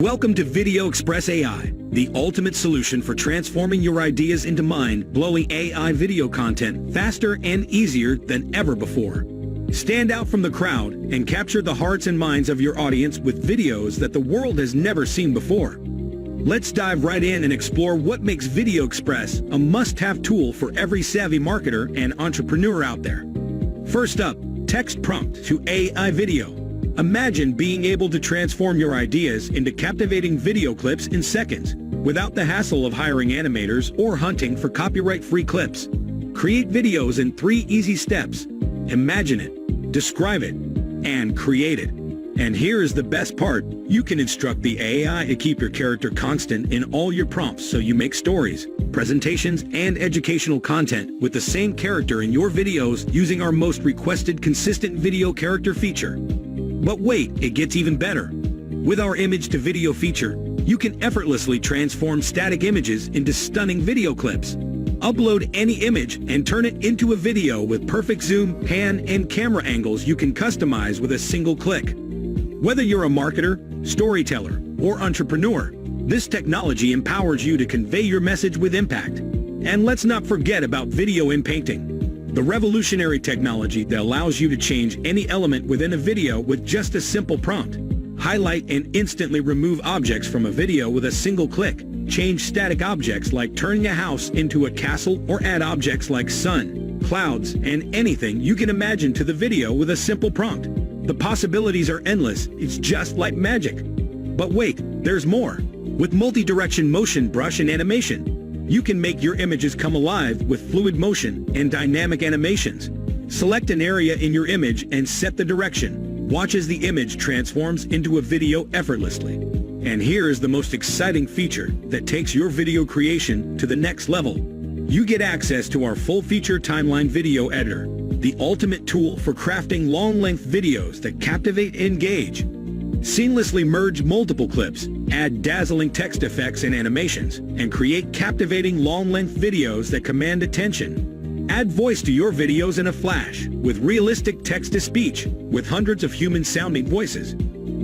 Welcome to VideoExpress.ai, the ultimate solution for transforming your ideas into mind-blowing AI video content faster and easier than ever before. Stand out from the crowd and capture the hearts and minds of your audience with videos that the world has never seen before. Let's dive right in and explore what makes VideoExpress a must-have tool for every savvy marketer and entrepreneur out there. First up, text prompt to AI video. Imagine being able to transform your ideas into captivating video clips in seconds, without the hassle of hiring animators or hunting for copyright-free clips. Create videos in 3 easy steps. Imagine it, describe it, and create it. And here is the best part. You can instruct the AI to keep your character constant in all your prompts so you make stories, presentations, and educational content with the same character in your videos using our most requested consistent video character feature. But wait, it gets even better. With our image-to-video feature, you can effortlessly transform static images into stunning video clips. Upload any image and turn it into a video with perfect zoom, pan, and camera angles you can customize with a single click. Whether you're a marketer, storyteller, or entrepreneur, this technology empowers you to convey your message with impact. And let's not forget about video in painting, the revolutionary technology that allows you to change any element within a video with just a simple prompt. Highlight and instantly remove objects from a video with a single click. Change static objects like turning a house into a castle, or add objects like sun, clouds, and anything you can imagine to the video with a simple prompt. The possibilities are endless. It's just like magic. But wait, there's more. With multi-direction motion brush and animation, you can make your images come alive with fluid motion and dynamic animations. Select an area in your image and set the direction. Watch as the image transforms into a video effortlessly. And here is the most exciting feature that takes your video creation to the next level. You get access to our full-feature timeline video editor, the ultimate tool for crafting long-length videos that captivate and engage. Seamlessly merge multiple clips, add dazzling text effects and animations, and create captivating long-length videos that command attention. Add voice to your videos in a flash, with realistic text-to-speech, with hundreds of human-sounding voices.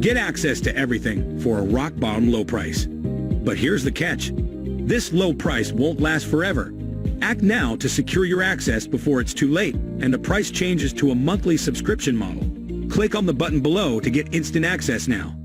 Get access to everything for a rock-bottom low price. But here's the catch. This low price won't last forever. Act now to secure your access before it's too late, and the price changes to a monthly subscription model. Click on the button below to get instant access now.